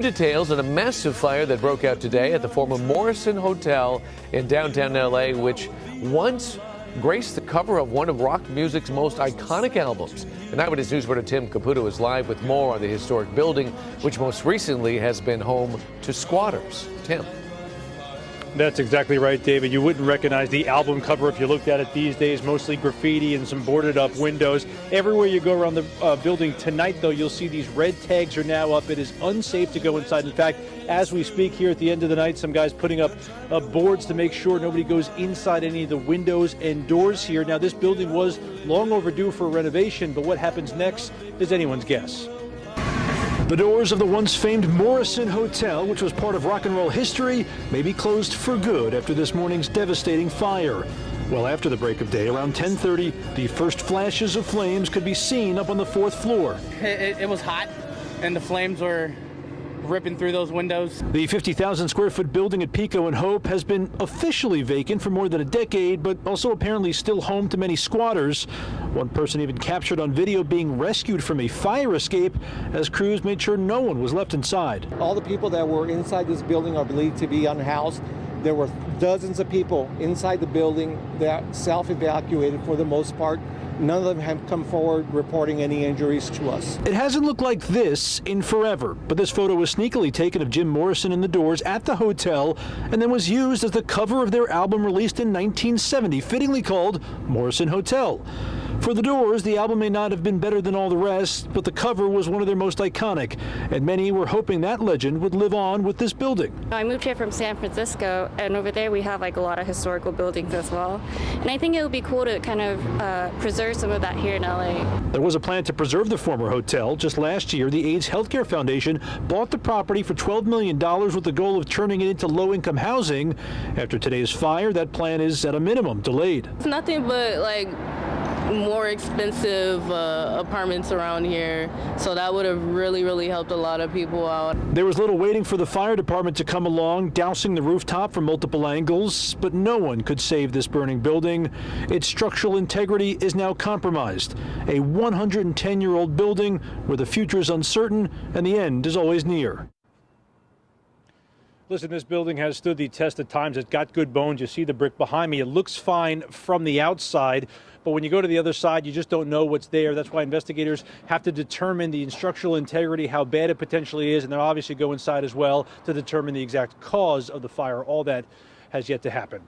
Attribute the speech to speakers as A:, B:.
A: Details on a massive fire that broke out today at the former Morrison Hotel in downtown L.A., which once graced the cover of one of rock music's most iconic albums. And Eyewitness News reporter Tim Caputo is live with more on the historic building, which most recently has been home to squatters. Tim.
B: That's exactly right, David. You wouldn't recognize the album cover if you looked at it these days. Mostly graffiti and some boarded up windows. Everywhere you go around the building tonight, though, you'll see these red tags are now up. It is unsafe to go inside. In fact, as we speak here at the end of the night, some guys putting up boards to make sure nobody goes inside any of the windows and doors here. Now, this building was long overdue for renovation, but what happens next is anyone's guess. The doors of the once famed Morrison Hotel, which was part of rock and roll history, may be closed for good after this morning's devastating fire. Well, after the break of day, around 10:30, the first flashes of flames could be seen up on the 4th floor.
C: It was hot, and the flames were ripping through those windows.
B: The 50,000 square foot building at Pico and Hope has been officially vacant for more than a decade, but also apparently still home to many squatters. One person even captured on video being rescued from a fire escape as crews made sure no one was left inside.
D: All the people that were inside this building are believed to be unhoused. There were dozens of people inside the building that self-evacuated for the most part. None of them have come forward reporting any injuries to us. It
B: hasn't looked like this in forever, but this photo was sneakily taken of Jim Morrison in the doors at the hotel and then was used as the cover of their album released in 1970, fittingly called Morrison Hotel. For the Doors, the album may not have been better than all the rest, but the cover was one of their most iconic, and many were hoping that legend would live on with this building.
E: I moved here from San Francisco, and over there we have like a lot of historical buildings as well. And I think it would be cool to kind of preserve some of that here in LA.
B: There was a plan to preserve the former hotel. Just last year, the AIDS Healthcare Foundation bought the property for $12 million with the goal of turning it into low-income housing. After today's fire, that plan is at a minimum delayed.
F: It's nothing but like more expensive apartments around here, so that would have really helped a lot of people out.
B: There was little waiting for the fire department to come along, dousing the rooftop from multiple angles, but no one could save this burning building. Its structural integrity is now compromised. A 110-year-old building where the future is uncertain and the end is always near. Listen, this building has stood the test of times. It's got good bones. You see the brick behind me. It looks fine from the outside, but when you go to the other side, you just don't know what's there. That's why investigators have to determine the structural integrity, how bad it potentially is, and they'll obviously go inside as well to determine the exact cause of the fire. All that has yet to happen.